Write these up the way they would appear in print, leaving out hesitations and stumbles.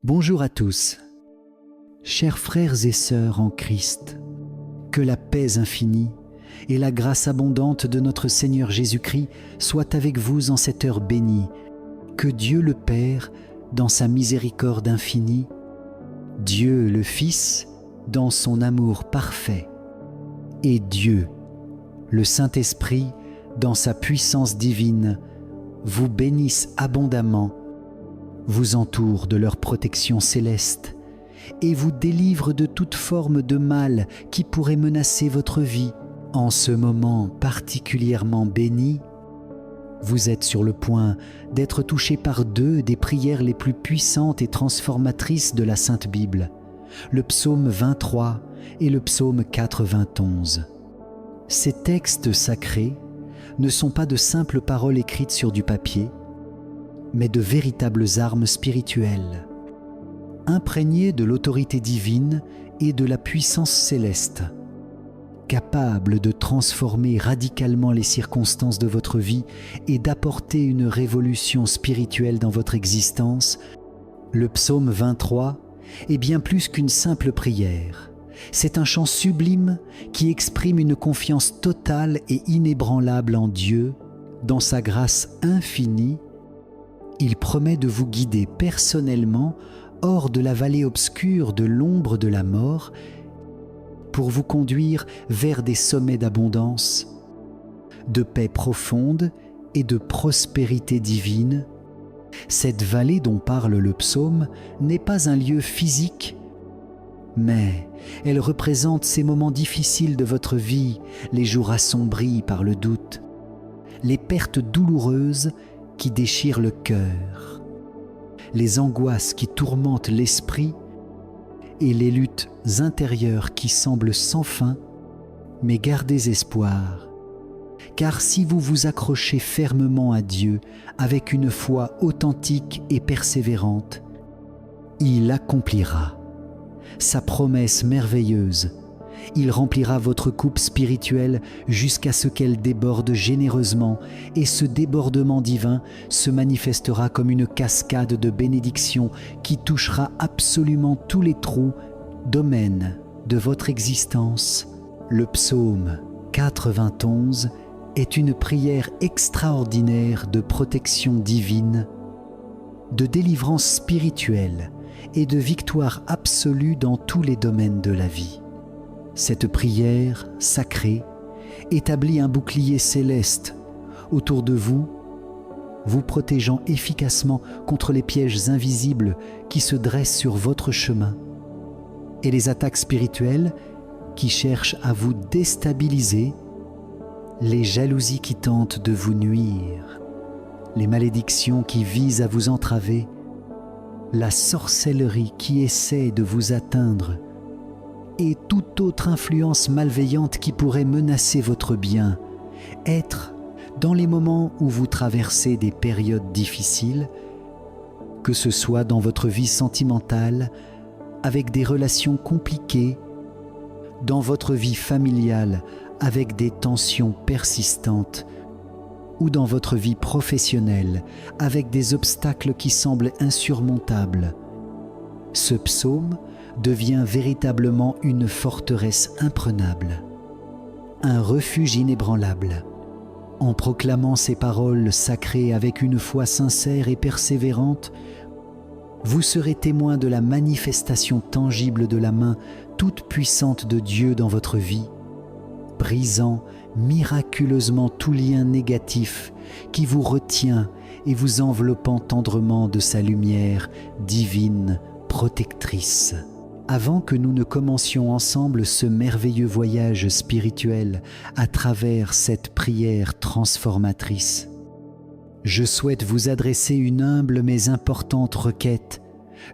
Bonjour à tous, chers frères et sœurs en Christ, que la paix infinie et la grâce abondante de notre Seigneur Jésus-Christ soient avec vous en cette heure bénie, que Dieu le Père, dans sa miséricorde infinie, Dieu le Fils, dans son amour parfait, et Dieu, le Saint-Esprit, dans sa puissance divine, vous bénissent abondamment, vous entourent de leur protection céleste et vous délivrent de toute forme de mal qui pourrait menacer votre vie. En ce moment particulièrement béni, vous êtes sur le point d'être touché par deux des prières les plus puissantes et transformatrices de la Sainte Bible, le psaume 23 et le psaume 91. Ces textes sacrés ne sont pas de simples paroles écrites sur du papier, mais de véritables armes spirituelles, imprégnées de l'autorité divine et de la puissance céleste, capables de transformer radicalement les circonstances de votre vie et d'apporter une révolution spirituelle dans votre existence. Le psaume 23 est bien plus qu'une simple prière. C'est un chant sublime qui exprime une confiance totale et inébranlable en Dieu, dans sa grâce infinie. Il promet de vous guider personnellement hors de la vallée obscure de l'ombre de la mort pour vous conduire vers des sommets d'abondance, de paix profonde et de prospérité divine. Cette vallée dont parle le psaume n'est pas un lieu physique, mais elle représente ces moments difficiles de votre vie, les jours assombris par le doute, les pertes douloureuses qui déchirent le cœur, les angoisses qui tourmentent l'esprit et les luttes intérieures qui semblent sans fin. Mais gardez espoir, car si vous vous accrochez fermement à Dieu avec une foi authentique et persévérante, il accomplira sa promesse merveilleuse. Il remplira votre coupe spirituelle jusqu'à ce qu'elle déborde généreusement, et ce débordement divin se manifestera comme une cascade de bénédictions qui touchera absolument tous les trous, domaines de votre existence. Le psaume 91 est une prière extraordinaire de protection divine, de délivrance spirituelle et de victoire absolue dans tous les domaines de la vie. Cette prière sacrée établit un bouclier céleste autour de vous, vous protégeant efficacement contre les pièges invisibles qui se dressent sur votre chemin et les attaques spirituelles qui cherchent à vous déstabiliser, les jalousies qui tentent de vous nuire, les malédictions qui visent à vous entraver, la sorcellerie qui essaie de vous atteindre, et toute autre influence malveillante qui pourrait menacer votre bien. Être dans les moments où vous traversez des périodes difficiles, que ce soit dans votre vie sentimentale, avec des relations compliquées, dans votre vie familiale, avec des tensions persistantes, ou dans votre vie professionnelle, avec des obstacles qui semblent insurmontables. Ce psaume devient véritablement une forteresse imprenable, un refuge inébranlable. En proclamant ces paroles sacrées avec une foi sincère et persévérante, vous serez témoin de la manifestation tangible de la main toute puissante de Dieu dans votre vie, brisant miraculeusement tout lien négatif qui vous retient et vous enveloppant tendrement de sa lumière divine protectrice. Avant que nous ne commencions ensemble ce merveilleux voyage spirituel à travers cette prière transformatrice, je souhaite vous adresser une humble mais importante requête.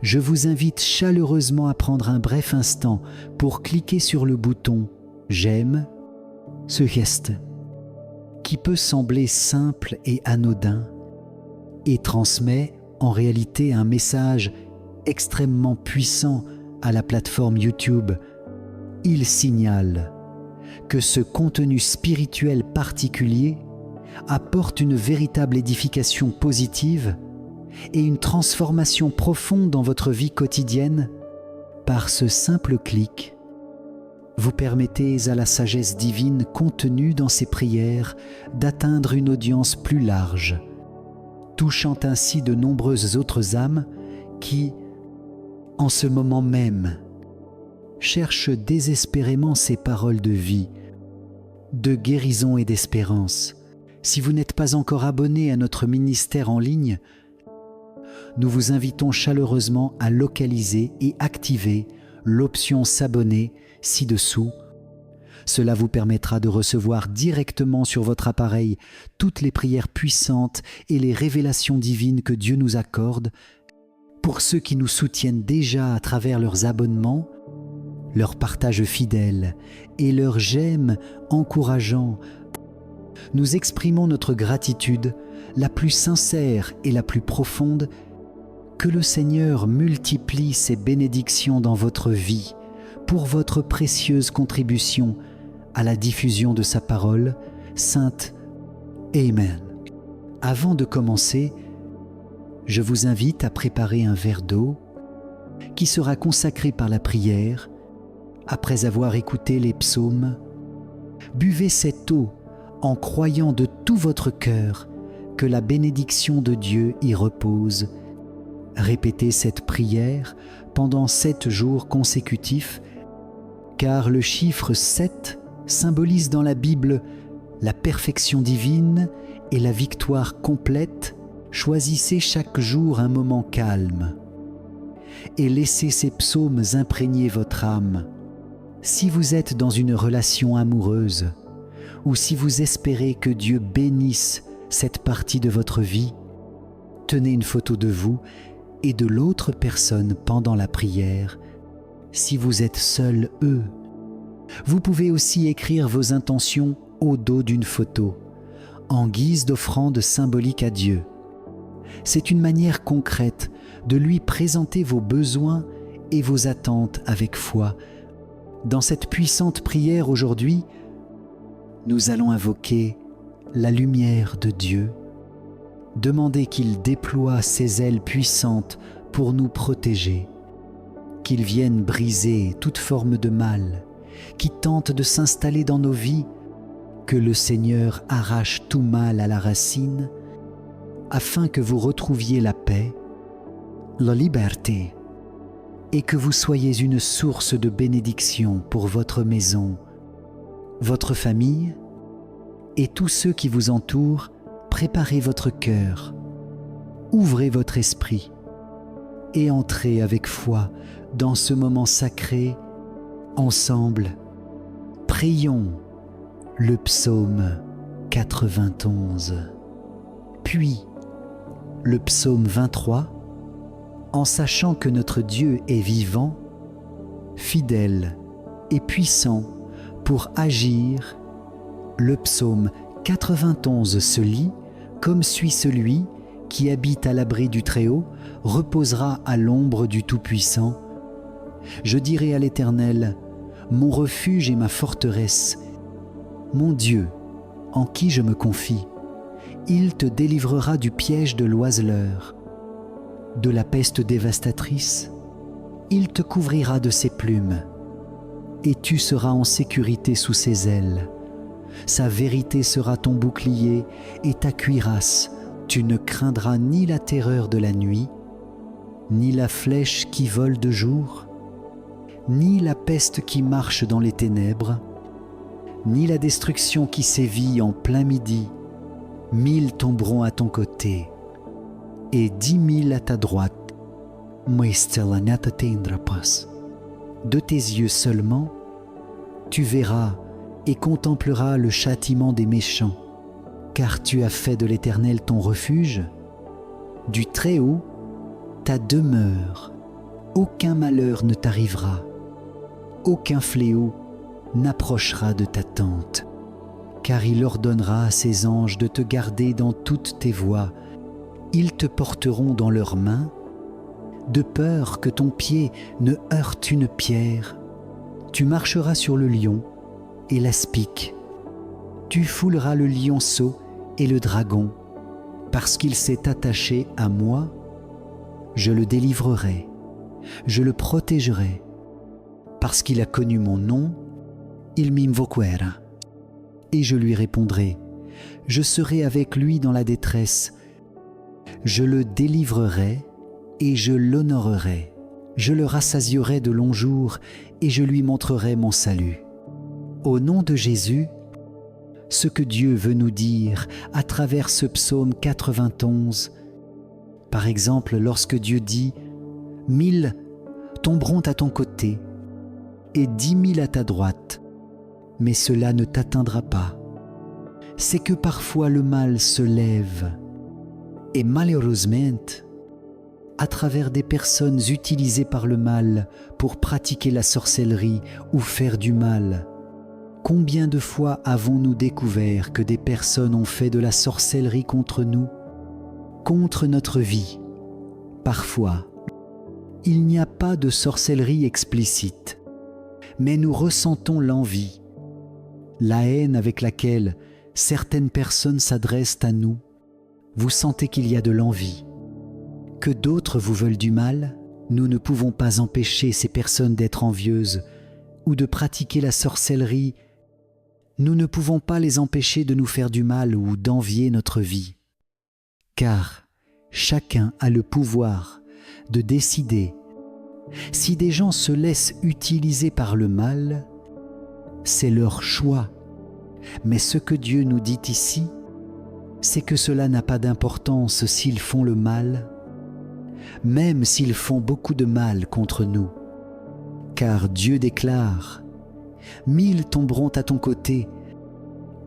Je vous invite chaleureusement à prendre un bref instant pour cliquer sur le bouton « J'aime » ce geste, qui peut sembler simple et anodin, et transmet en réalité un message extrêmement puissant à la plateforme YouTube. Il signale que ce contenu spirituel particulier apporte une véritable édification positive et une transformation profonde dans votre vie quotidienne, par ce simple clic, vous permettez à la sagesse divine contenue dans ces prières d'atteindre une audience plus large, touchant ainsi de nombreuses autres âmes qui, en ce moment même, cherchent désespérément ces paroles de vie, de guérison et d'espérance. Si vous n'êtes pas encore abonné à notre ministère en ligne, nous vous invitons chaleureusement à localiser et activer l'option s'abonner ci-dessous. Cela vous permettra de recevoir directement sur votre appareil toutes les prières puissantes et les révélations divines que Dieu nous accorde. Pour ceux qui nous soutiennent déjà à travers leurs abonnements, leurs partages fidèles et leurs j'aime encourageants, nous exprimons notre gratitude la plus sincère et la plus profonde. Que le Seigneur multiplie ses bénédictions dans votre vie pour votre précieuse contribution à la diffusion de sa parole sainte. Amen. Avant de commencer, je vous invite à préparer un verre d'eau qui sera consacré par la prière. Après avoir écouté les psaumes, buvez cette eau en croyant de tout votre cœur que la bénédiction de Dieu y repose. Répétez cette prière pendant 7 jours consécutifs, car le chiffre 7 symbolise dans la Bible la perfection divine et la victoire complète. Choisissez chaque jour un moment calme et laissez ces psaumes imprégner votre âme. Si vous êtes dans une relation amoureuse ou si vous espérez que Dieu bénisse cette partie de votre vie, tenez une photo de vous et de l'autre personne pendant la prière. Si vous êtes seul, vous pouvez aussi écrire vos intentions au dos d'une photo, en guise d'offrande symbolique à Dieu. C'est une manière concrète de lui présenter vos besoins et vos attentes avec foi. Dans cette puissante prière aujourd'hui, nous allons invoquer la lumière de Dieu. Demandez qu'il déploie ses ailes puissantes pour nous protéger, qu'il vienne briser toute forme de mal qui tente de s'installer dans nos vies, que le Seigneur arrache tout mal à la racine, afin que vous retrouviez la paix, la liberté, et que vous soyez une source de bénédiction pour votre maison, votre famille et tous ceux qui vous entourent. Préparez votre cœur, ouvrez votre esprit et entrez avec foi dans ce moment sacré. Ensemble, prions le psaume 91, puis le psaume 23, en sachant que notre Dieu est vivant, fidèle et puissant pour agir. Le psaume 91 se lit comme suit: celui qui habite à l'abri du Très-Haut reposera à l'ombre du Tout-Puissant. Je dirai à l'Éternel, mon refuge et ma forteresse, mon Dieu, en qui je me confie. Il te délivrera du piège de l'oiseleur, de la peste dévastatrice. Il te couvrira de ses plumes, et tu seras en sécurité sous ses ailes. Sa vérité sera ton bouclier et ta cuirasse. Tu ne craindras ni la terreur de la nuit, ni la flèche qui vole de jour, ni la peste qui marche dans les ténèbres, ni la destruction qui sévit en plein midi. 1000 tomberont à ton côté et 10 000 à ta droite, mais cela ne t'atteindra pas. De tes yeux seulement, tu verras et contempleras le châtiment des méchants, car tu as fait de l'Éternel ton refuge, du Très-Haut ta demeure. Aucun malheur ne t'arrivera, aucun fléau n'approchera de ta tente, car il ordonnera à ses anges de te garder dans toutes tes voies. Ils te porteront dans leurs mains, de peur que ton pied ne heurte une pierre. Tu marcheras sur le lion et l'aspic. Tu fouleras le lionceau et le dragon, parce qu'il s'est attaché à moi, Je le délivrerai, je le protégerai. Parce qu'il a connu mon nom, il m'invoquera. Et je lui répondrai, je serai avec lui dans la détresse. Je le délivrerai et je l'honorerai. Je le rassasierai de longs jours et je lui montrerai mon salut. Au nom de Jésus, ce que Dieu veut nous dire à travers ce psaume 91, par exemple lorsque Dieu dit « 1000 tomberont à ton côté et 10 000 à ta droite, mais cela ne t'atteindra pas », c'est que parfois le mal se lève. Et malheureusement, à travers des personnes utilisées par le mal pour pratiquer la sorcellerie ou faire du mal, combien de fois avons-nous découvert que des personnes ont fait de la sorcellerie contre nous, contre notre vie? Parfois, il n'y a pas de sorcellerie explicite, mais nous ressentons l'envie, la haine avec laquelle certaines personnes s'adressent à nous. Vous sentez qu'il y a de l'envie, que d'autres vous veulent du mal. Nous ne pouvons pas empêcher ces personnes d'être envieuses ou de pratiquer la sorcellerie. Nous ne pouvons pas les empêcher de nous faire du mal ou d'envier notre vie. Car chacun a le pouvoir de décider. Si des gens se laissent utiliser par le mal, c'est leur choix. Mais ce que Dieu nous dit ici, c'est que cela n'a pas d'importance s'ils font le mal, même s'ils font beaucoup de mal contre nous. Car Dieu déclare « 1000 tomberont à ton côté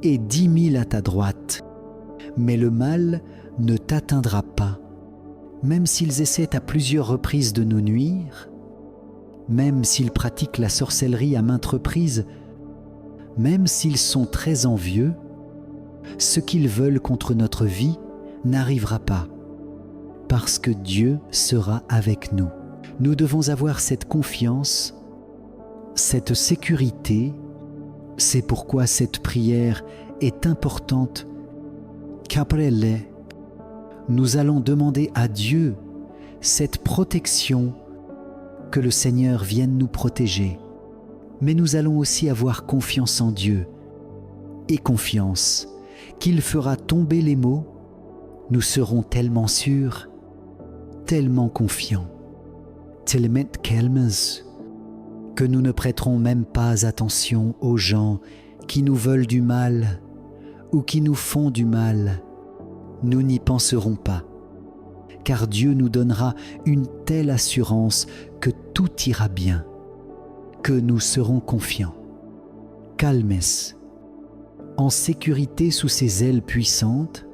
et 10 000 à ta droite, mais le mal ne t'atteindra pas. » Même s'ils essaient à plusieurs reprises de nous nuire, même s'ils pratiquent la sorcellerie à maintes reprises, même s'ils sont très envieux, ce qu'ils veulent contre notre vie n'arrivera pas, parce que Dieu sera avec nous. Nous devons avoir cette confiance, cette sécurité. C'est pourquoi cette prière est importante. Qu'après, nous allons demander à Dieu cette protection, que le Seigneur vienne nous protéger. Mais nous allons aussi avoir confiance en Dieu et confiance qu'il fera tomber les maux. Nous serons tellement sûrs, tellement confiants, tellement calmes, que nous ne prêterons même pas attention aux gens qui nous veulent du mal ou qui nous font du mal. Nous n'y penserons pas, car Dieu nous donnera une telle assurance que tout ira bien, que nous serons confiants, calmes, en sécurité sous ses ailes puissantes.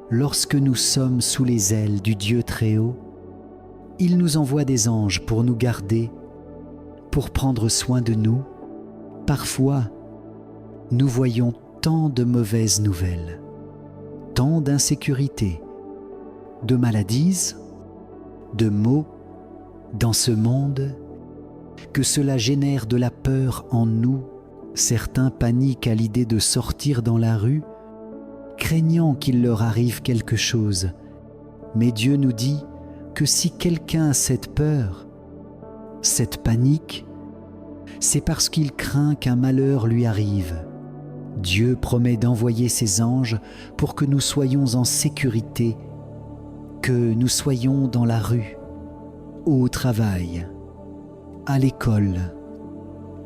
Lorsque nous sommes sous les ailes du Dieu Très-Haut, il nous envoie des anges pour nous garder, pour prendre soin de nous. Parfois, nous voyons tant de mauvaises nouvelles, tant d'insécurité, de maladies, de maux dans ce monde, que cela génère de la peur en nous. Certains paniquent à l'idée de sortir dans la rue, craignant qu'il leur arrive quelque chose. Mais Dieu nous dit que si quelqu'un a cette peur, cette panique, c'est parce qu'il craint qu'un malheur lui arrive. Dieu promet d'envoyer ses anges pour que nous soyons en sécurité, que nous soyons dans la rue, au travail, à l'école,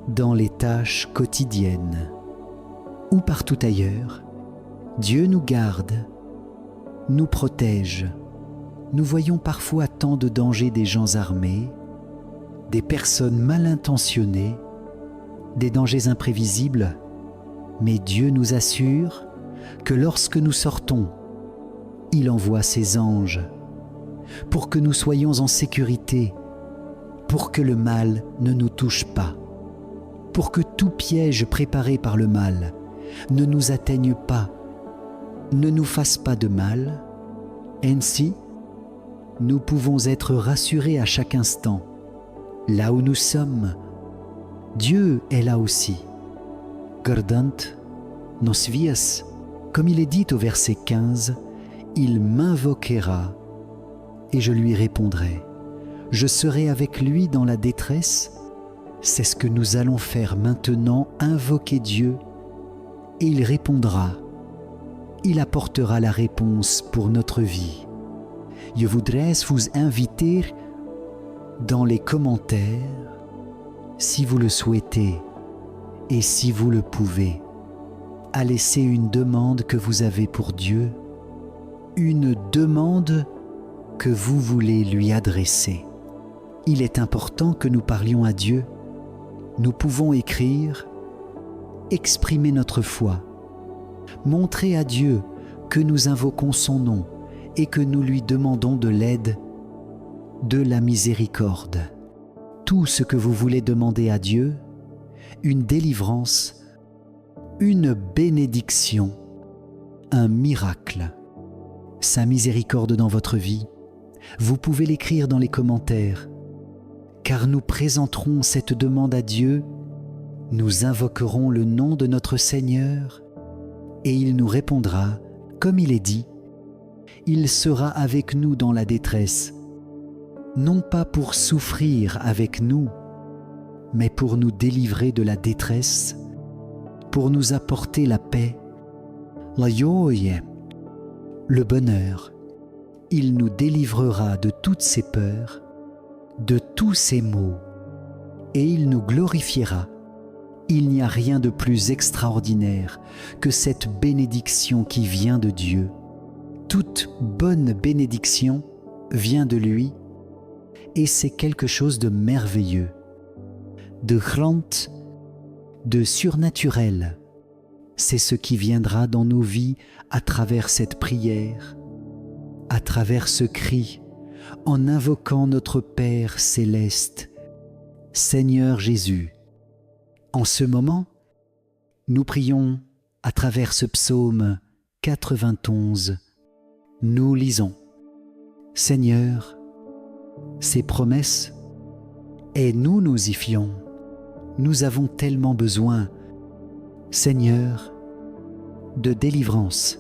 dans les tâches quotidiennes ou partout ailleurs. Dieu nous garde, nous protège. Nous voyons parfois tant de dangers des gens armés, des personnes mal intentionnées, des dangers imprévisibles, mais Dieu nous assure que lorsque nous sortons, il envoie ses anges pour que nous soyons en sécurité, pour que le mal ne nous touche pas, pour que tout piège préparé par le mal ne nous atteigne pas, ne nous fasse pas de mal. Ainsi, nous pouvons être rassurés à chaque instant. Là où nous sommes, Dieu est là aussi. Guardant nos vies, comme il est dit au verset 15, il m'invoquera et je lui répondrai. Je serai avec lui dans la détresse. C'est ce que nous allons faire maintenant, invoquer Dieu, et il répondra. Il apportera la réponse pour notre vie. Je voudrais vous inviter dans les commentaires, si vous le souhaitez et si vous le pouvez, à laisser une demande que vous avez pour Dieu, une demande que vous voulez lui adresser. Il est important que nous parlions à Dieu. Nous pouvons écrire, exprimer notre foi, montrer à Dieu que nous invoquons son nom et que nous lui demandons de l'aide, de la miséricorde. Tout ce que vous voulez demander à Dieu, une délivrance, une bénédiction, un miracle, sa miséricorde dans votre vie, vous pouvez l'écrire dans les commentaires, car nous présenterons cette demande à Dieu, nous invoquerons le nom de notre Seigneur et il nous répondra, comme il est dit, il sera avec nous dans la détresse, non pas pour souffrir avec nous, mais pour nous délivrer de la détresse, pour nous apporter la paix, la joie, le bonheur. Il nous délivrera de toutes ses peurs, de tous ses maux, et il nous glorifiera. Il n'y a rien de plus extraordinaire que cette bénédiction qui vient de Dieu. Toute bonne bénédiction vient de lui, et c'est quelque chose de merveilleux, de grand, de surnaturel. C'est ce qui viendra dans nos vies à travers cette prière, à travers ce cri, en invoquant notre Père céleste, Seigneur Jésus. En ce moment, nous prions à travers ce psaume 91. Nous lisons, Seigneur, ces promesses, et nous y fions. Nous avons tellement besoin, Seigneur, de délivrance.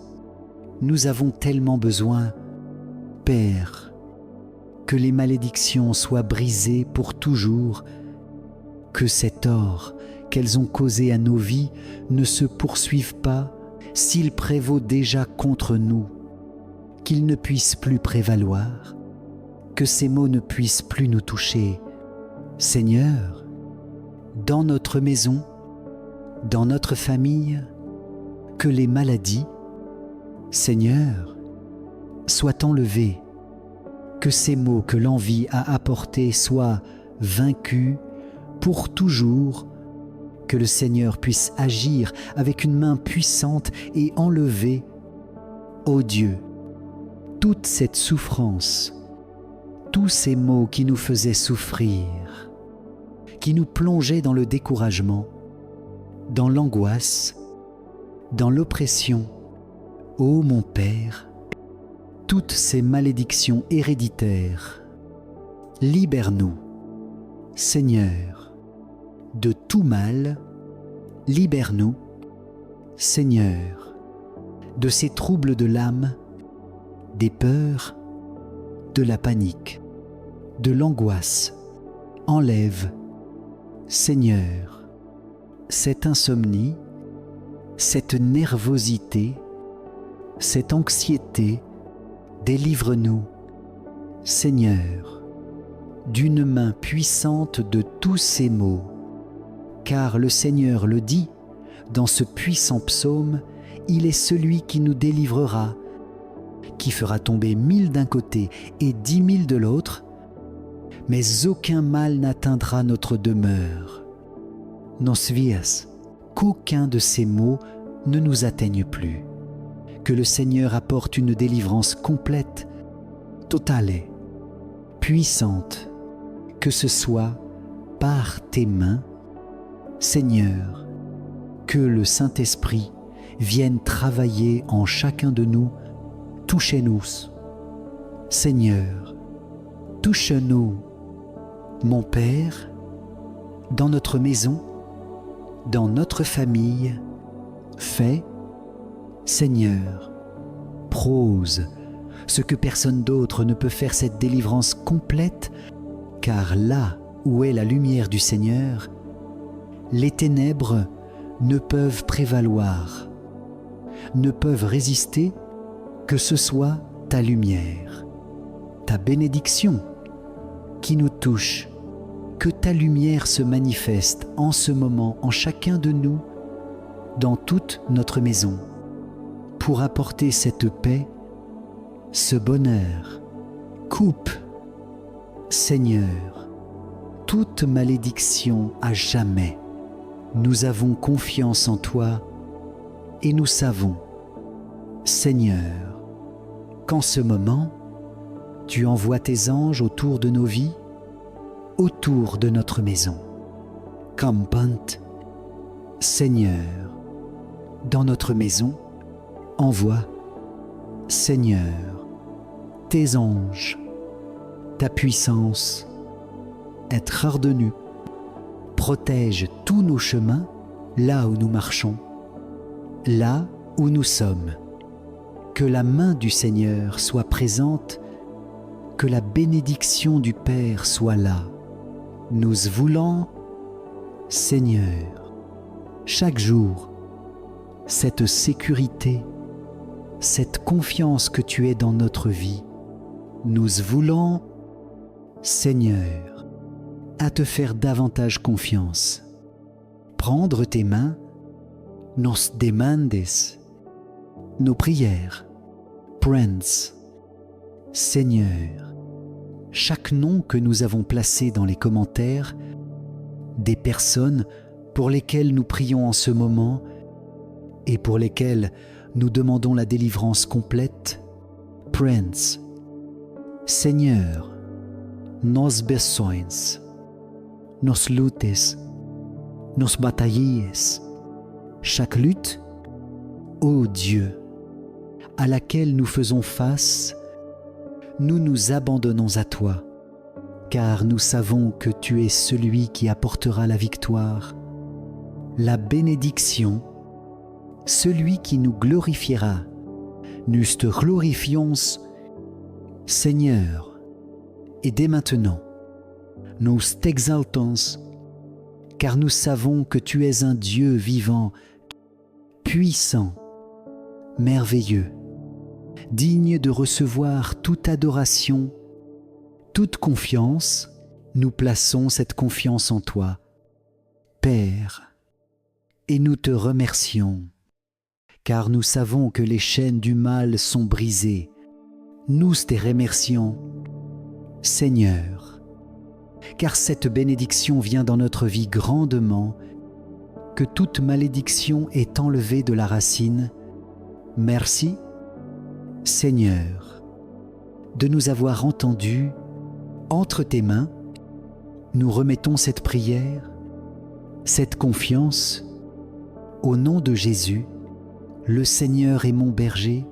Nous avons tellement besoin, Père, que les malédictions soient brisées pour toujours, que cet tort qu'elles ont causé à nos vies ne se poursuive pas s'il prévaut déjà contre nous, qu'il ne puisse plus prévaloir, que ces maux ne puissent plus nous toucher. Seigneur, dans notre maison, dans notre famille, que les maladies, Seigneur, soient enlevées, que ces maux que l'envie a apportés soient vaincus pour toujours, que le Seigneur puisse agir avec une main puissante et enlever, ô Dieu, toute cette souffrance, tous ces maux qui nous faisaient souffrir, qui nous plongeaient dans le découragement, dans l'angoisse, dans l'oppression. Ô mon Père, toutes ces malédictions héréditaires, libère-nous, Seigneur, de tout mal, libère-nous, Seigneur, de ces troubles de l'âme, des peurs, de la panique, de l'angoisse. Enlève, Seigneur, cette insomnie, cette nervosité, cette anxiété. Délivre-nous, Seigneur, d'une main puissante de tous ces maux, car le Seigneur le dit dans ce puissant psaume, il est celui qui nous délivrera, qui fera tomber 1000 d'un côté et 10 000 de l'autre, mais aucun mal n'atteindra notre demeure. Nos vies, qu'aucun de ces maux ne nous atteigne plus. Que le Seigneur apporte une délivrance complète, totale, puissante, que ce soit par tes mains, Seigneur, que le Saint-Esprit vienne travailler en chacun de nous. Touchez-nous, Seigneur, touche-nous, mon Père, dans notre maison, dans notre famille. Fais, Seigneur, prose ce que personne d'autre ne peut faire cette délivrance complète, car là où est la lumière du Seigneur, les ténèbres ne peuvent prévaloir, ne peuvent résister, que ce soit ta lumière, ta bénédiction qui nous touche, que ta lumière se manifeste en ce moment en chacun de nous, dans toute notre maison, pour apporter cette paix, ce bonheur. Coupe, Seigneur, toute malédiction à jamais. Nous avons confiance en toi et nous savons, Seigneur, qu'en ce moment, tu envoies tes anges autour de nos vies, autour de notre maison. Campant, Seigneur, dans notre maison, envoie, Seigneur, tes anges, ta puissance, être ardenu, protège tous nos chemins là où nous marchons, là où nous sommes. Que la main du Seigneur soit présente, que la bénédiction du Père soit là. Nous voulons, Seigneur, chaque jour, cette sécurité, cette confiance que tu es dans notre vie. Nous voulons, Seigneur, à te faire davantage confiance. Prendre tes mains, nos demandes, nos prières, Prince, Seigneur, chaque nom que nous avons placé dans les commentaires, des personnes pour lesquelles nous prions en ce moment et pour lesquelles nous demandons la délivrance complète, Prince, Seigneur, nos besoins, nos luttes, nos batailles, chaque lutte, ô Dieu, à laquelle nous faisons face, nous nous abandonnons à toi, car nous savons que tu es celui qui apportera la victoire, la bénédiction, celui qui nous glorifiera. Nous te glorifions, Seigneur, et dès maintenant, nous t'exaltons, car nous savons que tu es un Dieu vivant, puissant, merveilleux, digne de recevoir toute adoration, toute confiance. Nous plaçons cette confiance en toi, Père, et nous te remercions, car nous savons que les chaînes du mal sont brisées. Nous te remercions, Seigneur, car cette bénédiction vient dans notre vie grandement, que toute malédiction est enlevée de la racine. Merci, Seigneur, de nous avoir entendus. Entre tes mains, nous remettons cette prière, cette confiance, au nom de Jésus. Le Seigneur est mon berger,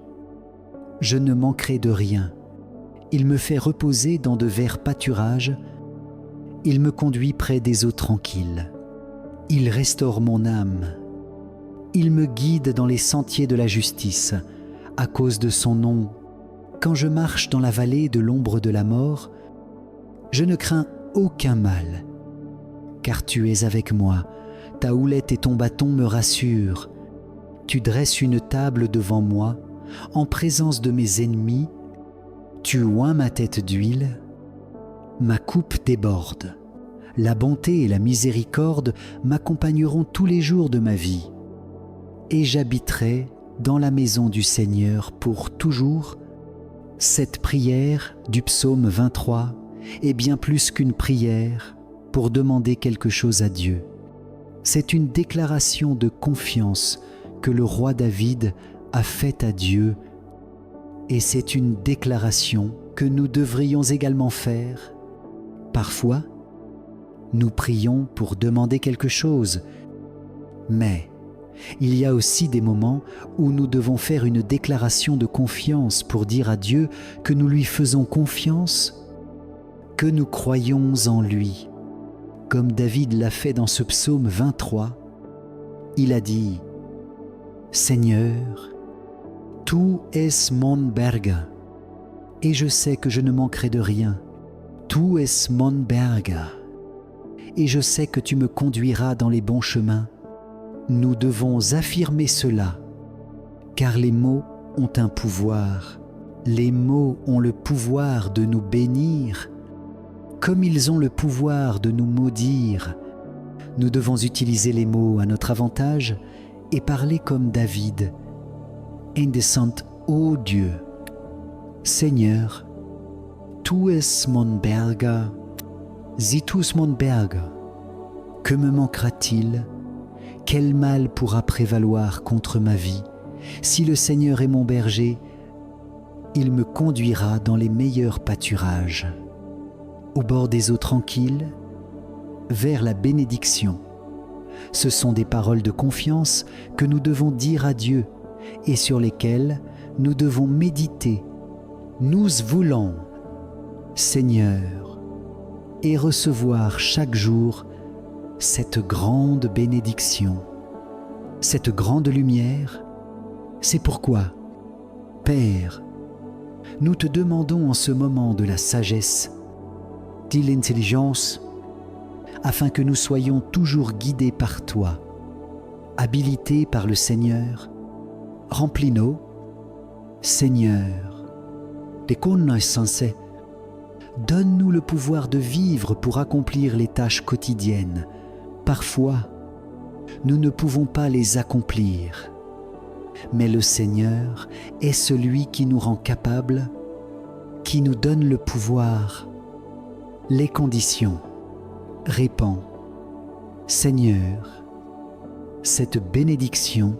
je ne manquerai de rien. Il me fait reposer dans de verts pâturages, il me conduit près des eaux tranquilles. Il restaure mon âme, il me guide dans les sentiers de la justice, à cause de son nom. Quand je marche dans la vallée de l'ombre de la mort, je ne crains aucun mal, car tu es avec moi, ta houlette et ton bâton me rassurent. Tu dresses une table devant moi, en présence de mes ennemis, tu oins ma tête d'huile, ma coupe déborde. La bonté et la miséricorde m'accompagneront tous les jours de ma vie, et j'habiterai dans la maison du Seigneur pour toujours. Cette prière du psaume 23 est bien plus qu'une prière pour demander quelque chose à Dieu. C'est une déclaration de confiance que le roi David a faite à Dieu, et c'est une déclaration que nous devrions également faire. Parfois, nous prions pour demander quelque chose, mais il y a aussi des moments où nous devons faire une déclaration de confiance pour dire à Dieu que nous lui faisons confiance, que nous croyons en lui. Comme David l'a fait dans ce psaume 23, il a dit « Seigneur, tu es mon berger, et je sais que je ne manquerai de rien. Tu es mon berger, et je sais que tu me conduiras dans les bons chemins. Nous devons affirmer cela, car les mots ont un pouvoir. Les mots ont le pouvoir de nous bénir, comme ils ont le pouvoir de nous maudire. Nous devons utiliser les mots à notre avantage et parler comme David. Indescent, ô Dieu, Seigneur, tu es mon berger, zitus mon berger. Que me manquera-t-il? Quel mal pourra prévaloir contre ma vie? Si le Seigneur est mon berger, il me conduira dans les meilleurs pâturages, au bord des eaux tranquilles, vers la bénédiction. Ce sont des paroles de confiance que nous devons dire à Dieu et sur lesquelles nous devons méditer. Nous voulons, Seigneur, et recevoir chaque jour cette grande bénédiction, cette grande lumière. C'est pourquoi, Père, nous te demandons en ce moment de la sagesse, de l'intelligence, afin que nous soyons toujours guidés par toi, habilités par le Seigneur. Remplis-nous, Seigneur, de connaissances. Donne-nous le pouvoir de vivre pour accomplir les tâches quotidiennes. Parfois, nous ne pouvons pas les accomplir, mais le Seigneur est celui qui nous rend capables, qui nous donne le pouvoir, les conditions. Répands, Seigneur, cette bénédiction,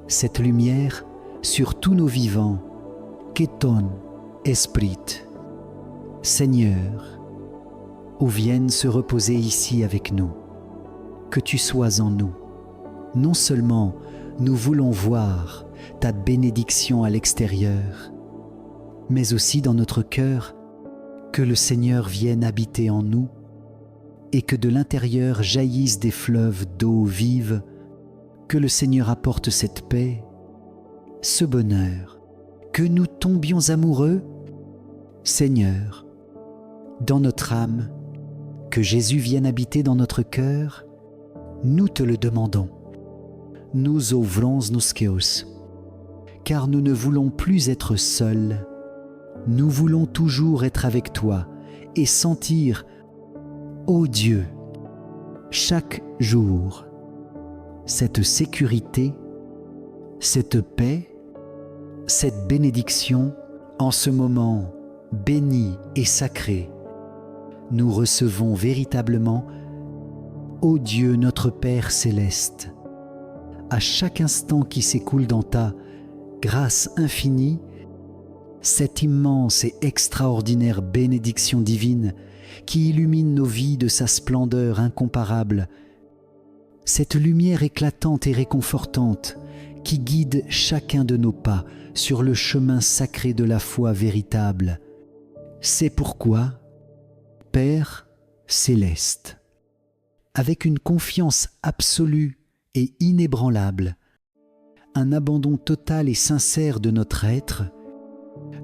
cette lumière sur tous nos vivants, qu'est ton esprit. Seigneur, où vienne se reposer ici avec nous, que tu sois en nous. Non seulement nous voulons voir ta bénédiction à l'extérieur, mais aussi dans notre cœur, que le Seigneur vienne habiter en nous et que de l'intérieur jaillissent des fleuves d'eau vive, que le Seigneur apporte cette paix, ce bonheur, que nous tombions amoureux, Seigneur, dans notre âme, que Jésus vienne habiter dans notre cœur, nous te le demandons. Nous ouvrons nos cœurs, car nous ne voulons plus être seuls. Nous voulons toujours être avec toi et sentir, ô Dieu, chaque jour, cette sécurité, cette paix, cette bénédiction en ce moment béni et sacré. Nous recevons véritablement, ô Dieu notre Père céleste, à chaque instant qui s'écoule dans ta grâce infinie, cette immense et extraordinaire bénédiction divine qui illumine nos vies de sa splendeur incomparable, cette lumière éclatante et réconfortante qui guide chacun de nos pas sur le chemin sacré de la foi véritable. C'est pourquoi, Père céleste, avec une confiance absolue et inébranlable, un abandon total et sincère de notre être,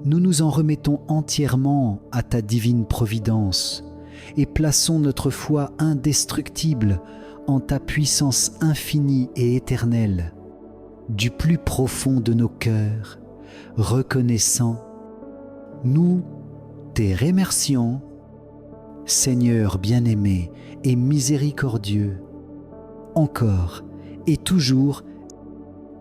nous nous en remettons entièrement à ta divine providence et plaçons notre foi indestructible en ta puissance infinie et éternelle, du plus profond de nos cœurs, reconnaissant, nous te remercions, Seigneur bien-aimé et miséricordieux, encore et toujours,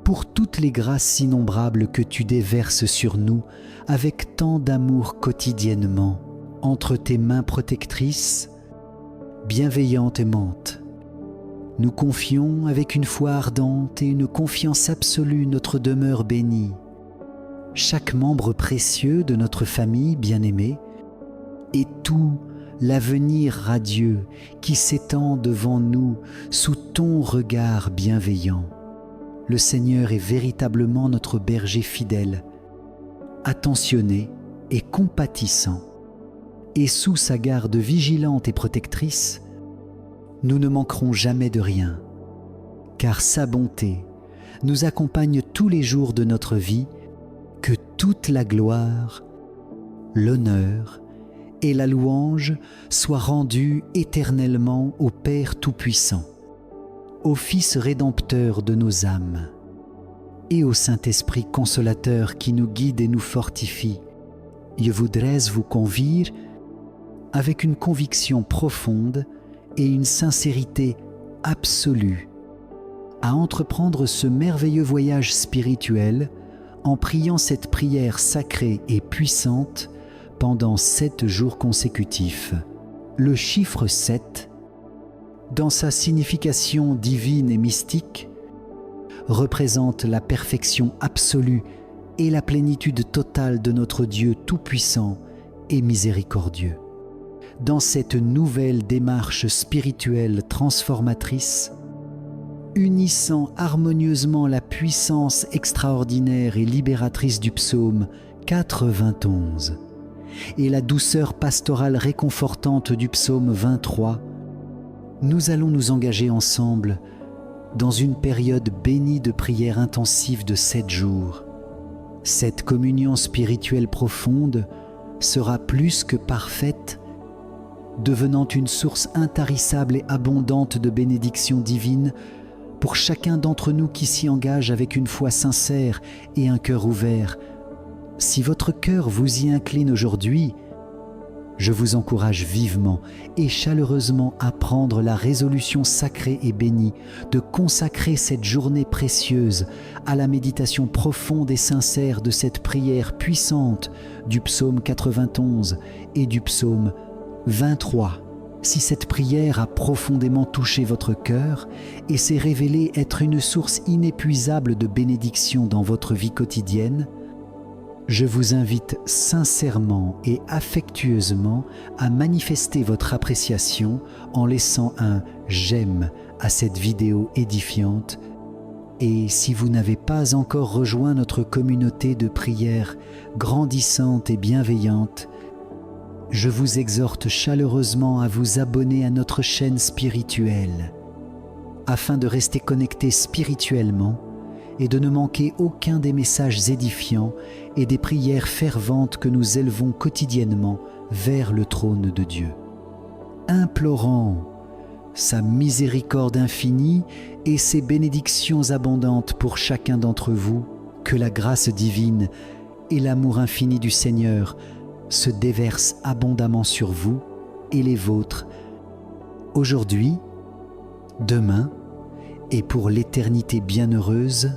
pour toutes les grâces innombrables que tu déverses sur nous avec tant d'amour quotidiennement, entre tes mains protectrices, bienveillantes et aimantes. Nous confions avec une foi ardente et une confiance absolue notre demeure bénie. Chaque membre précieux de notre famille bien-aimée et tout l'avenir radieux qui s'étend devant nous sous ton regard bienveillant. Le Seigneur est véritablement notre berger fidèle, attentionné et compatissant, et sous sa garde vigilante et protectrice, nous ne manquerons jamais de rien, car sa bonté nous accompagne tous les jours de notre vie. Que toute la gloire l'honneur et la louange soient rendus éternellement au Père Tout-Puissant, au Fils rédempteur de nos âmes, et au Saint-Esprit consolateur qui nous guide et nous fortifie. Je voudrais vous convier, avec une conviction profonde et une sincérité absolue, à entreprendre ce merveilleux voyage spirituel en priant cette prière sacrée et puissante pendant 7 jours consécutifs. Le chiffre 7, dans sa signification divine et mystique, représente la perfection absolue et la plénitude totale de notre Dieu tout-puissant et miséricordieux. Dans cette nouvelle démarche spirituelle transformatrice, unissant harmonieusement la puissance extraordinaire et libératrice du psaume 91 et la douceur pastorale réconfortante du psaume 23, nous allons nous engager ensemble dans une période bénie de prière intensive de 7 jours. Cette communion spirituelle profonde sera plus que parfaite, devenant une source intarissable et abondante de bénédictions divines pour chacun d'entre nous qui s'y engage avec une foi sincère et un cœur ouvert. Si votre cœur vous y incline aujourd'hui, je vous encourage vivement et chaleureusement à prendre la résolution sacrée et bénie de consacrer cette journée précieuse à la méditation profonde et sincère de cette prière puissante du psaume 91 et du psaume 23. Si cette prière a profondément touché votre cœur et s'est révélée être une source inépuisable de bénédiction dans votre vie quotidienne, je vous invite sincèrement et affectueusement à manifester votre appréciation en laissant un « j'aime » à cette vidéo édifiante. Et si vous n'avez pas encore rejoint notre communauté de prière grandissante et bienveillante, je vous exhorte chaleureusement à vous abonner à notre chaîne spirituelle, afin de rester connecté spirituellement et de ne manquer aucun des messages édifiants et des prières ferventes que nous élevons quotidiennement vers le trône de Dieu, implorant sa miséricorde infinie et ses bénédictions abondantes pour chacun d'entre vous, que la grâce divine et l'amour infini du Seigneur se déversent abondamment sur vous et les vôtres, aujourd'hui, demain et pour l'éternité bienheureuse.